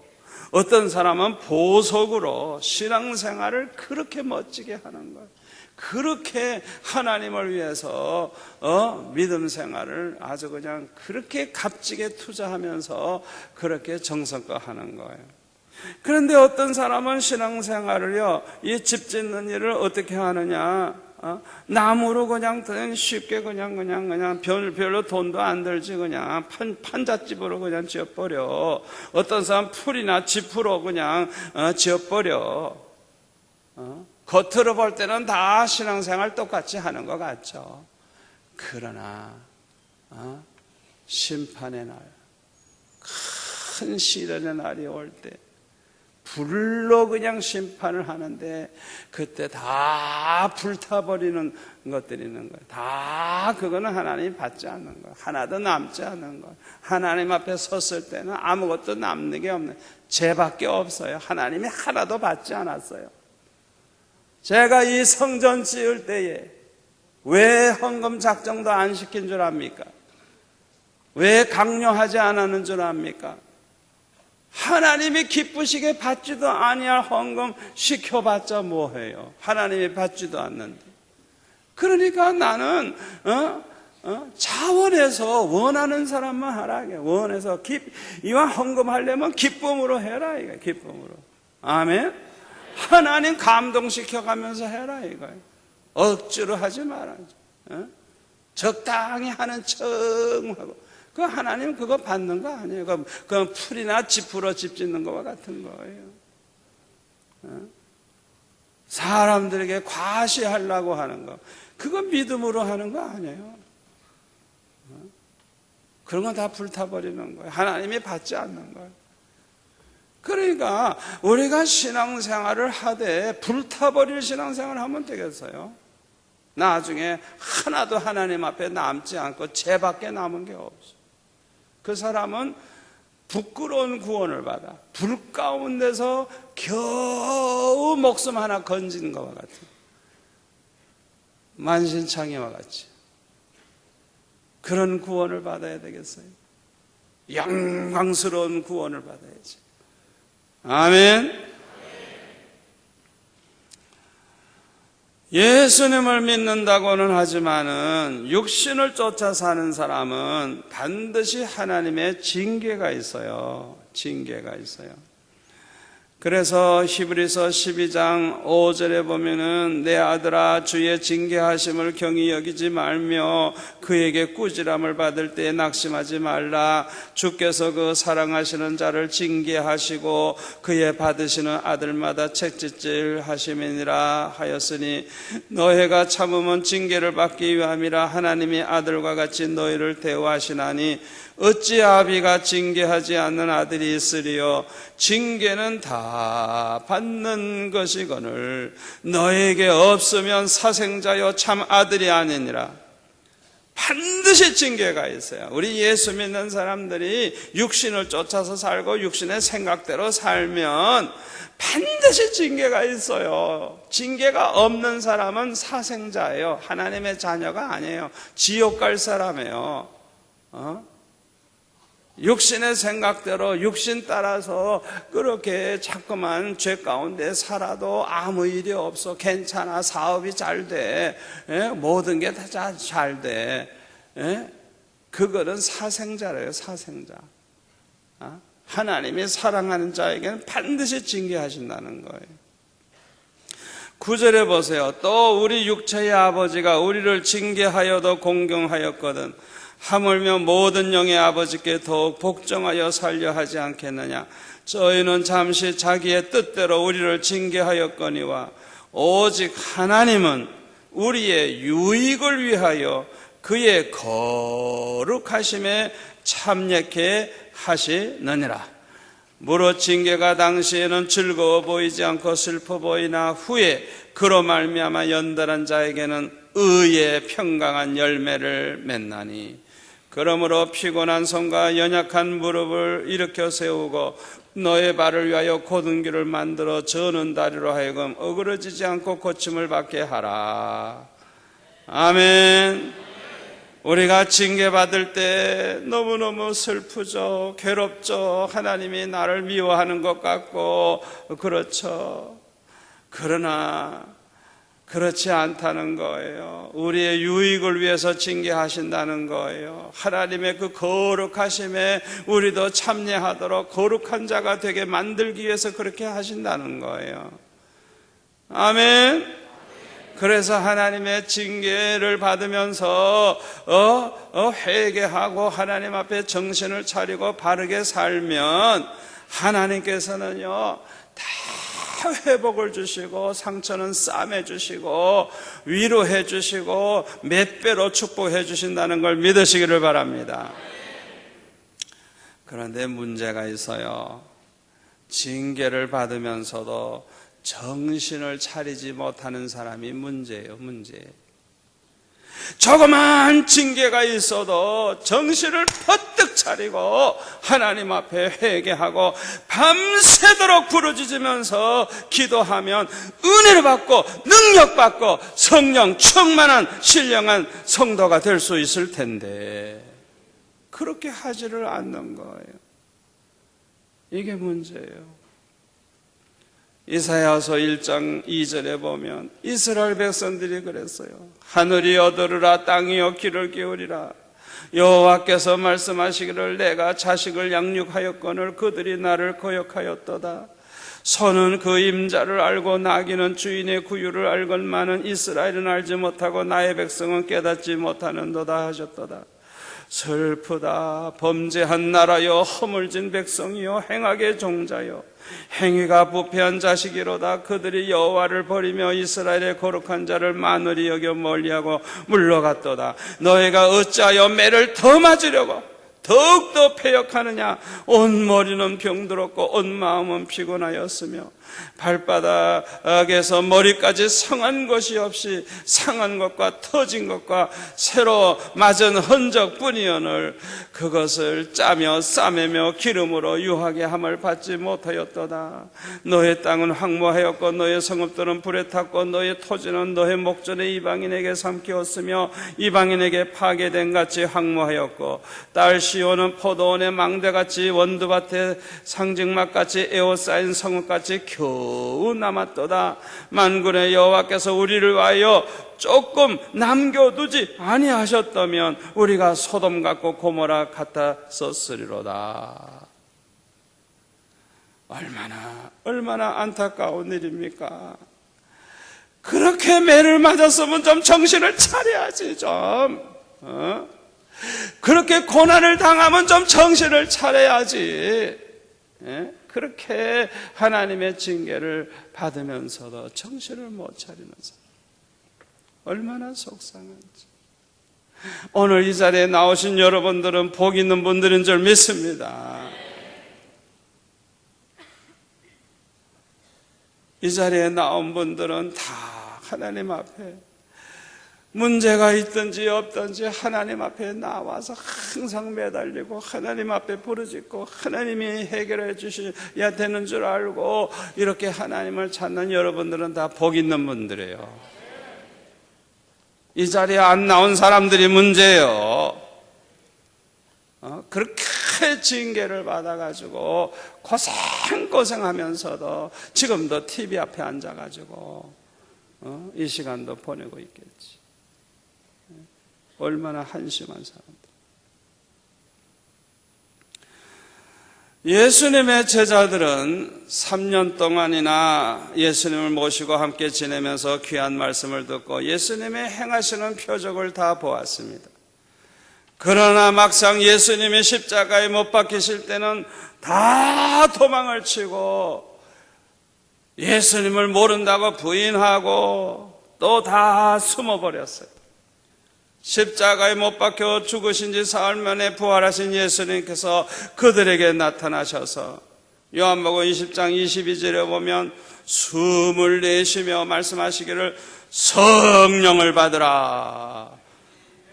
Speaker 1: 어떤 사람은 보석으로 신앙생활을 그렇게 멋지게 하는 거예요. 그렇게 하나님을 위해서 믿음 생활을 아주 그냥 그렇게 값지게 투자하면서 그렇게 정성껏 하는 거예요. 그런데 어떤 사람은 신앙생활을요, 이 집 짓는 일을 어떻게 하느냐, 나무로 그냥 쉽게 그냥 별로 돈도 안 들지 그냥 판잣집으로 그냥 지어버려. 어떤 사람 풀이나 지프로 그냥 지어버려. 겉으로 볼 때는 다 신앙생활 똑같이 하는 것 같죠. 그러나 심판의 날, 큰 시련의 날이 올 때 불로 그냥 심판을 하는데 그때 다 불타버리는 것들이 있는 거예요. 다 그거는 하나님이 받지 않는 거예요. 하나도 남지 않는 거예요. 하나님 앞에 섰을 때는 아무것도 남는 게 없는, 죄밖에 없어요. 하나님이 하나도 받지 않았어요. 제가 이 성전 지을 때에 왜 헌금 작정도 안 시킨 줄 압니까? 왜 강요하지 않았는 줄 압니까? 하나님이 기쁘시게 받지도 아니할 헌금 시켜봤자 뭐해요? 하나님이 받지도 않는데. 그러니까 나는 자원해서 원하는 사람만 하라. 원해서 이왕 헌금하려면 기쁨으로 해라. 이거 기쁨으로. 아멘. 하나님 감동시켜가면서 해라 이거예요. 억지로 하지 말아야죠. 적당히 하는 척하고. 그 하나님 그거 받는 거 아니에요. 그건 풀이나 지푸로 집 짓는 거와 같은 거예요. 사람들에게 과시하려고 하는 거, 그거 믿음으로 하는 거 아니에요. 그런 건 다 불타버리는 거예요. 하나님이 받지 않는 거예요. 그러니까 우리가 신앙생활을 하되 불타버릴 신앙생활을 하면 되겠어요? 나중에 하나도 하나님 앞에 남지 않고 죄밖에 남은 게 없어. 그 사람은 부끄러운 구원을 받아 불 가운데서 겨우 목숨 하나 건진 것과 같은 만신창이와 같이 그런 구원을 받아야 되겠어요. 영광스러운 구원을 받아야지. 아멘. 예수님을 믿는다고는 하지만은 육신을 쫓아 사는 사람은 반드시 하나님의 징계가 있어요. 징계가 있어요. 그래서 히브리서 12장 5절에 보면은 내 아들아 주의 징계하심을 경히 여기지 말며 그에게 꾸지람을 받을 때에 낙심하지 말라. 주께서 그 사랑하시는 자를 징계하시고 그의 받으시는 아들마다 책짓질 하심이니라 하였으니 너희가 참으면 징계를 받기 위함이라. 하나님이 아들과 같이 너희를 대우하시나니 어찌 아비가 징계하지 않는 아들이 있으리요. 징계는 다 받는 것이거늘 너에게 없으면 사생자요 참 아들이 아니니라. 반드시 징계가 있어요. 우리 예수 믿는 사람들이 육신을 쫓아서 살고 육신의 생각대로 살면 반드시 징계가 있어요. 징계가 없는 사람은 사생자예요. 하나님의 자녀가 아니에요. 지옥 갈 사람이에요. 육신의 생각대로 육신 따라서 그렇게 자꾸만 죄 가운데 살아도 아무 일이 없어. 괜찮아. 사업이 잘 돼. 모든 게 다 잘 돼. 그거는 사생자래요. 사생자. 하나님이 사랑하는 자에게는 반드시 징계하신다는 거예요. 9절에 보세요. 또 우리 육체의 아버지가 우리를 징계하여도 공경하였거든 하물며 모든 영의 아버지께 더욱 복종하여 살려 하지 않겠느냐. 저희는 잠시 자기의 뜻대로 우리를 징계하였거니와 오직 하나님은 우리의 유익을 위하여 그의 거룩하심에 참여케 하시느니라. 무릇 징계가 당시에는 즐거워 보이지 않고 슬퍼 보이나 후에 그로 말미암아 연단한 자에게는 의의 평강한 열매를 맺나니. 그러므로 피곤한 손과 연약한 무릎을 일으켜 세우고 너의 발을 위하여 곧은 길을 만들어 저는 다리로 하여금 어그러지지 않고 고침을 받게 하라. 아멘. 우리가 징계받을 때 너무너무 슬프죠. 괴롭죠. 하나님이 나를 미워하는 것 같고 그렇죠. 그러나 그렇지 않다는 거예요. 우리의 유익을 위해서 징계하신다는 거예요. 하나님의 그 거룩하심에 우리도 참여하도록 거룩한 자가 되게 만들기 위해서 그렇게 하신다는 거예요. 아멘. 그래서 하나님의 징계를 받으면서 회개하고 하나님 앞에 정신을 차리고 바르게 살면 하나님께서는요 다 회복을 주시고 상처는 싸매 주시고 위로해 주시고 몇 배로 축복해 주신다는 걸 믿으시기를 바랍니다. 그런데 문제가 있어요. 징계를 받으면서도 정신을 차리지 못하는 사람이 문제예요. 문제. 조그만 징계가 있어도 정신을 퍼뜩 차리고 하나님 앞에 회개하고 밤새도록 부르짖으면서 기도하면 은혜를 받고 능력 받고 성령 충만한 신령한 성도가 될 수 있을 텐데 그렇게 하지를 않는 거예요. 이게 문제예요. 이사야서 1장 2절에 보면 이스라엘 백성들이 그랬어요. 하늘이 얻으리라 땅이여 귀를 기울이라. 여호와께서 말씀하시기를 내가 자식을 양육하였거늘 그들이 나를 거역하였도다. 소는 그 임자를 알고 나귀는 주인의 구유를 알건만은 이스라엘은 알지 못하고 나의 백성은 깨닫지 못하는도다 하셨도다. 슬프다. 범죄한 나라여 허물진 백성이여 행악의 종자여 행위가 부패한 자식이로다. 그들이 여호와를 버리며 이스라엘의 거룩한 자를 만으리 여겨 멀리하고 물러갔도다. 너희가 어찌하여 매를 더 맞으려고 더욱더 패역하느냐. 온 머리는 병들었고 온 마음은 피곤하였으며 발바닥에서 머리까지 상한 것이 없이 상한 것과 터진 것과 새로 맞은 흔적뿐이오늘 그것을 짜며 싸매며 기름으로 유하게 함을 받지 못하였도다. 너의 땅은 황무하였고 너의 성읍들은 불에 탔고 너의 토지는 너의 목전에 이방인에게 삼키었으며 이방인에게 파괴된 같이 황무하였고 딸 시온은 포도원의 망대같이 원두밭의 상징막같이 에워싸인 성읍같이 겨우 남았도다. 만군의 여호와께서 우리를 위하여 조금 남겨두지 아니하셨다면 우리가 소돔 같고 고모라 같았었으리로다. 얼마나 안타까운 일입니까? 그렇게 매를 맞았으면 좀 정신을 차려야지 좀. 그렇게 고난을 당하면 좀 정신을 차려야지. 그렇게 하나님의 징계를 받으면서도 정신을 못 차리는 사람 얼마나 속상한지. 오늘 이 자리에 나오신 여러분들은 복 있는 분들인 줄 믿습니다. 이 자리에 나온 분들은 다 하나님 앞에 문제가 있든지 없든지 하나님 앞에 나와서 항상 매달리고 하나님 앞에 부르짖고 하나님이 해결해 주셔야 되는 줄 알고 이렇게 하나님을 찾는 여러분들은 다 복 있는 분들이에요. 이 자리에 안 나온 사람들이 문제예요. 그렇게 징계를 받아가지고 고생하면서도 지금도 TV 앞에 앉아가지고 이 시간도 보내고 있겠지. 얼마나 한심한 사람들. 예수님의 제자들은 3년 동안이나 예수님을 모시고 함께 지내면서 귀한 말씀을 듣고 예수님의 행하시는 표적을 다 보았습니다. 그러나 막상 예수님이 십자가에 못 박히실 때는 다 도망을 치고 예수님을 모른다고 부인하고 또 다 숨어버렸어요. 십자가에 못 박혀 죽으신 지 사흘 만에 부활하신 예수님께서 그들에게 나타나셔서 요한복음 20장 22절에 보면 숨을 내쉬며 말씀하시기를 성령을 받으라.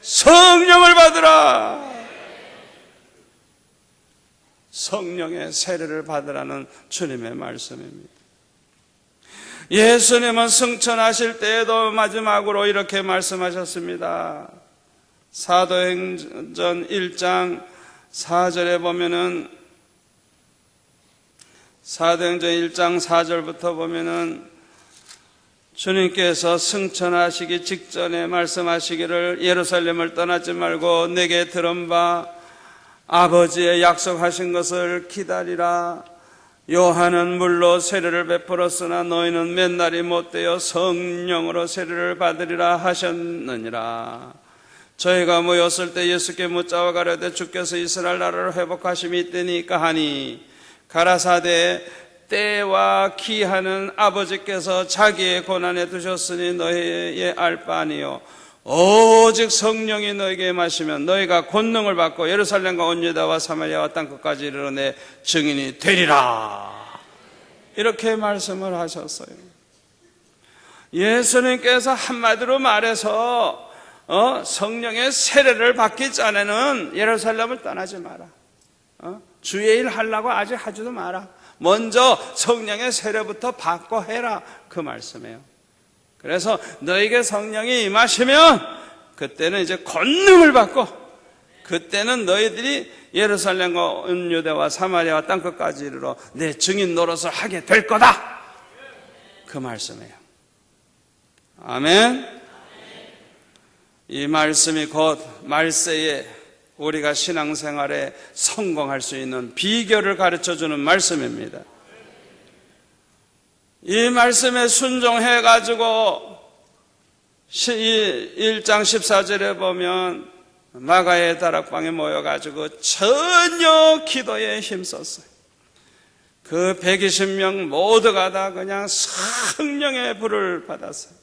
Speaker 1: 성령을 받으라. 성령의 세례를 받으라는 주님의 말씀입니다. 예수님은 승천하실 때에도 마지막으로 이렇게 말씀하셨습니다. 사도행전 1장 4절에 보면은 사도행전 1장 4절부터 보면은 주님께서 승천하시기 직전에 말씀하시기를 예루살렘을 떠나지 말고 내게 들은 바 아버지의 약속하신 것을 기다리라. 요한은 물로 세례를 베풀었으나 너희는 몇 날이 못되어 성령으로 세례를 받으리라 하셨느니라. 저희가 모였을 때 예수께 묻자와 가려되 주께서 이스라엘 나라를 회복하심이 있더니까 하니 가라사대 때와 기한은 아버지께서 자기의 고난에 두셨으니 너희의 알 바 아니요 오직 성령이 너희에게 마시면 너희가 권능을 받고 예루살렘과 온 유다와 사마리아와 땅끝까지 이르러 내 증인이 되리라. 이렇게 말씀을 하셨어요. 예수님께서 한마디로 말해서 성령의 세례를 받기 전에는 예루살렘을 떠나지 마라. 주의 일 하려고 아직 하지도 마라. 먼저 성령의 세례부터 받고 해라. 그 말씀이에요. 그래서 너에게 성령이 임하시면 그때는 이제 권능을 받고 그때는 너희들이 예루살렘과 온 유대와 사마리아와 땅끝까지 이르러 내 증인 노릇을 하게 될 거다. 그 말씀이에요. 아멘. 이 말씀이 곧 말세에 우리가 신앙생활에 성공할 수 있는 비결을 가르쳐주는 말씀입니다. 이 말씀에 순종해가지고 1장 14절에 보면 마가의 다락방에 모여가지고 전혀 기도에 힘썼어요. 그 120명 모두가 다 그냥 성령의 불을 받았어요.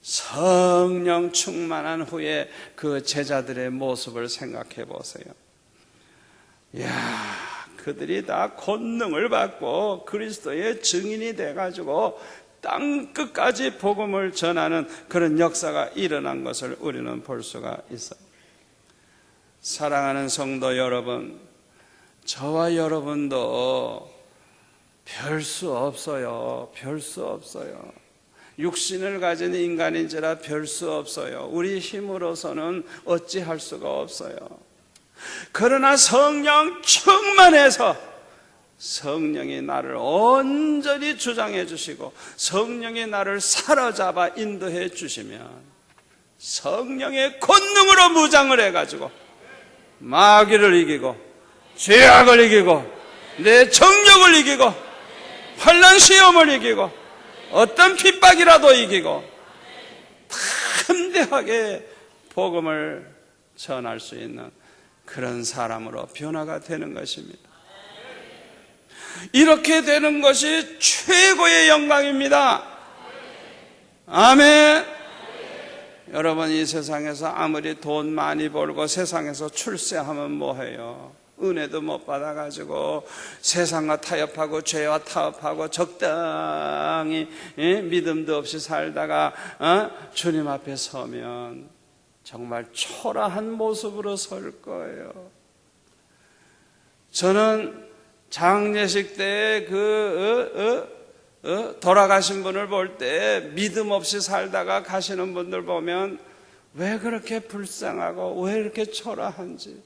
Speaker 1: 성령 충만한 후에 그 제자들의 모습을 생각해 보세요. 이야, 그들이 다 권능을 받고 그리스도의 증인이 돼가지고 땅끝까지 복음을 전하는 그런 역사가 일어난 것을 우리는 볼 수가 있어요. 사랑하는 성도 여러분, 저와 여러분도 별 수 없어요. 별 수 없어요. 육신을 가진 인간인지라 별 수 없어요. 우리 힘으로서는 어찌할 수가 없어요. 그러나 성령 충만해서 성령이 나를 온전히 주장해 주시고 성령이 나를 사로잡아 인도해 주시면 성령의 권능으로 무장을 해가지고 마귀를 이기고 죄악을 이기고 내 정욕을 이기고 환난 시험을 이기고 어떤 핍박이라도 이기고 담대하게 복음을 전할 수 있는 그런 사람으로 변화가 되는 것입니다. 이렇게 되는 것이 최고의 영광입니다. 아멘. 여러분, 이 세상에서 아무리 돈 많이 벌고 세상에서 출세하면 뭐해요? 은혜도 못 받아가지고 세상과 타협하고 죄와 타협하고 적당히 믿음도 없이 살다가 주님 앞에 서면 정말 초라한 모습으로 설 거예요. 저는 장례식 때 돌아가신 분을 볼 때 믿음 없이 살다가 가시는 분들 보면 왜 그렇게 불쌍하고 왜 이렇게 초라한지,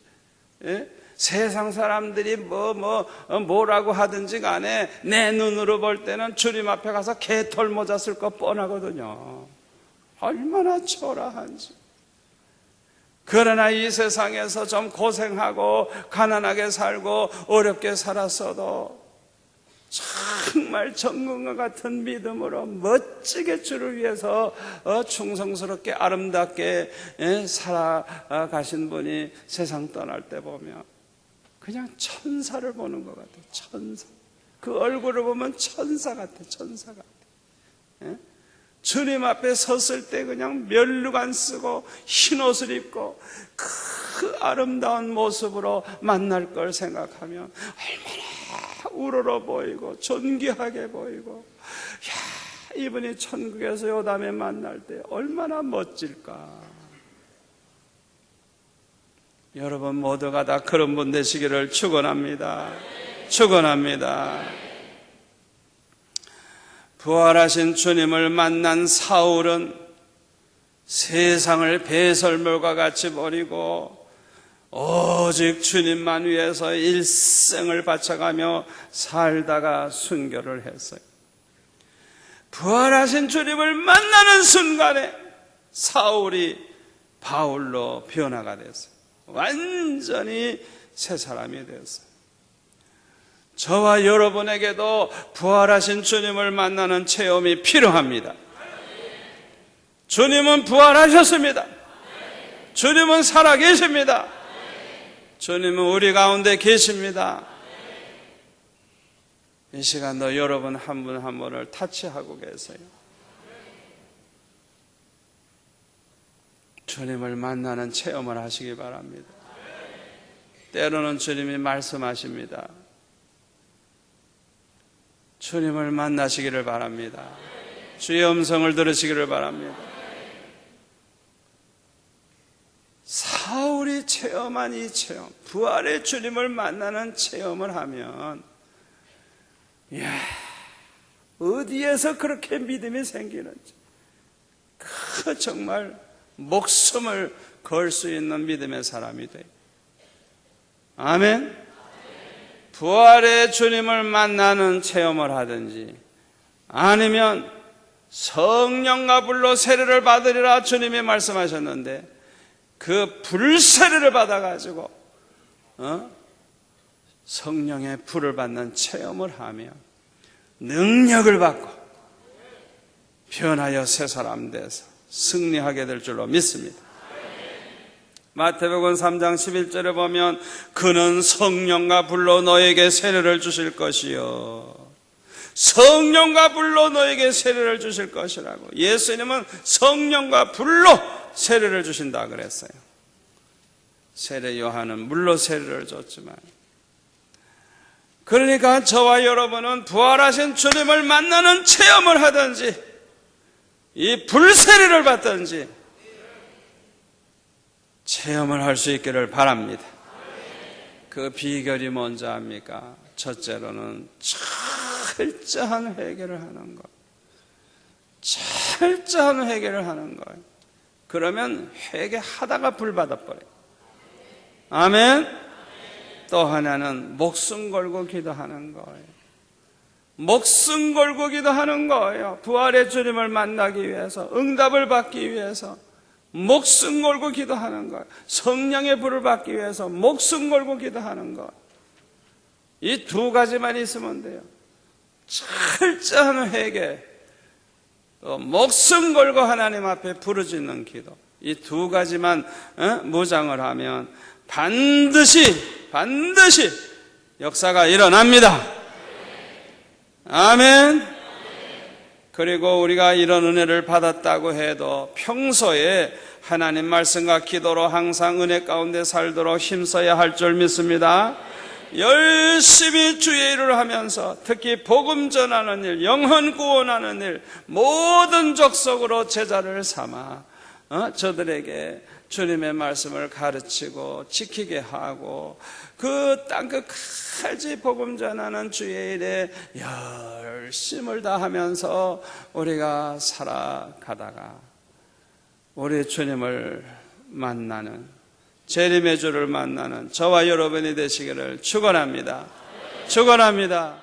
Speaker 1: 세상 사람들이 뭐라고 하든지 간에 내 눈으로 볼 때는 주님 앞에 가서 개털 모자 쓸 거 뻔하거든요. 얼마나 초라한지. 그러나 이 세상에서 좀 고생하고 가난하게 살고 어렵게 살았어도 정말 정금과 같은 믿음으로 멋지게 주를 위해서 충성스럽게 아름답게 살아가신 분이 세상 떠날 때 보면 그냥 천사를 보는 것 같아요. 천사. 그 얼굴을 보면 천사 같아. 천사 같아. 주님 앞에 섰을 때 그냥 면류관 쓰고 흰옷을 입고 그 아름다운 모습으로 만날 걸 생각하면 얼마나 우러러 보이고 존귀하게 보이고, 야, 이분이 천국에서 요담에 만날 때 얼마나 멋질까. 여러분 모두가 다 그런 분 되시기를 축원합니다. 축원합니다. 부활하신 주님을 만난 사울은 세상을 배설물과 같이 버리고 오직 주님만 위해서 일생을 바쳐가며 살다가 순교를 했어요. 부활하신 주님을 만나는 순간에 사울이 바울로 변화가 됐어요. 완전히 새 사람이 되었어요. 저와 여러분에게도 부활하신 주님을 만나는 체험이 필요합니다. 주님은 부활하셨습니다. 주님은 살아계십니다. 주님은 우리 가운데 계십니다. 이 시간도 여러분 한 분 한 분을 타치하고 계세요. 주님을 만나는 체험을 하시기 바랍니다. 때로는 주님이 말씀하십니다. 주님을 만나시기를 바랍니다. 주의 음성을 들으시기를 바랍니다. 사울이 체험한 이 체험, 부활의 주님을 만나는 체험을 하면, 이야, 어디에서 그렇게 믿음이 생기는지, 그 정말 목숨을 걸 수 있는 믿음의 사람이 돼요. 아멘. 부활의 주님을 만나는 체험을 하든지, 아니면 성령과 불로 세례를 받으리라 주님이 말씀하셨는데, 그 불세례를 받아가지고 성령의 불을 받는 체험을 하며 능력을 받고 변하여 새 사람 돼서 승리하게 될 줄로 믿습니다. 마태복음 3장 11절에 보면 그는 성령과 불로 너에게 세례를 주실 것이요, 성령과 불로 너에게 세례를 주실 것이라고. 예수님은 성령과 불로 세례를 주신다 그랬어요. 세례 요한은 물로 세례를 줬지만, 그러니까 저와 여러분은 부활하신 주님을 만나는 체험을 하든지 이 불세례를 받든지 체험을 할 수 있기를 바랍니다. 그 비결이 뭔지 압니까? 첫째로는 철저한 회개를 하는 것. 철저한 회개를 하는 거예요. 그러면 회개하다가 불 받아버려요. 아멘. 또 하나는 목숨 걸고 기도하는 거예요. 목숨 걸고 기도하는 거예요. 부활의 주님을 만나기 위해서, 응답을 받기 위해서 목숨 걸고 기도하는 거예요. 성령의 불을 받기 위해서 목숨 걸고 기도하는 것. 이 두 가지만 있으면 돼요. 철저한 회개, 또 목숨 걸고 하나님 앞에 부르짖는 기도. 이 두 가지만 무장을 하면 반드시 역사가 일어납니다. 아멘. 그리고 우리가 이런 은혜를 받았다고 해도 평소에 하나님 말씀과 기도로 항상 은혜 가운데 살도록 힘써야 할 줄 믿습니다. 열심히 주의 일을 하면서 특히 복음 전하는 일, 영혼 구원하는 일, 모든 족속으로 제자를 삼아 저들에게 주님의 말씀을 가르치고 지키게 하고 그 땅 끝까지 복음 전하는 주의 일에 열심을 다하면서 우리가 살아가다가 우리 주님을 만나는, 재림의 주를 만나는 저와 여러분이 되시기를 축원합니다. 축원합니다.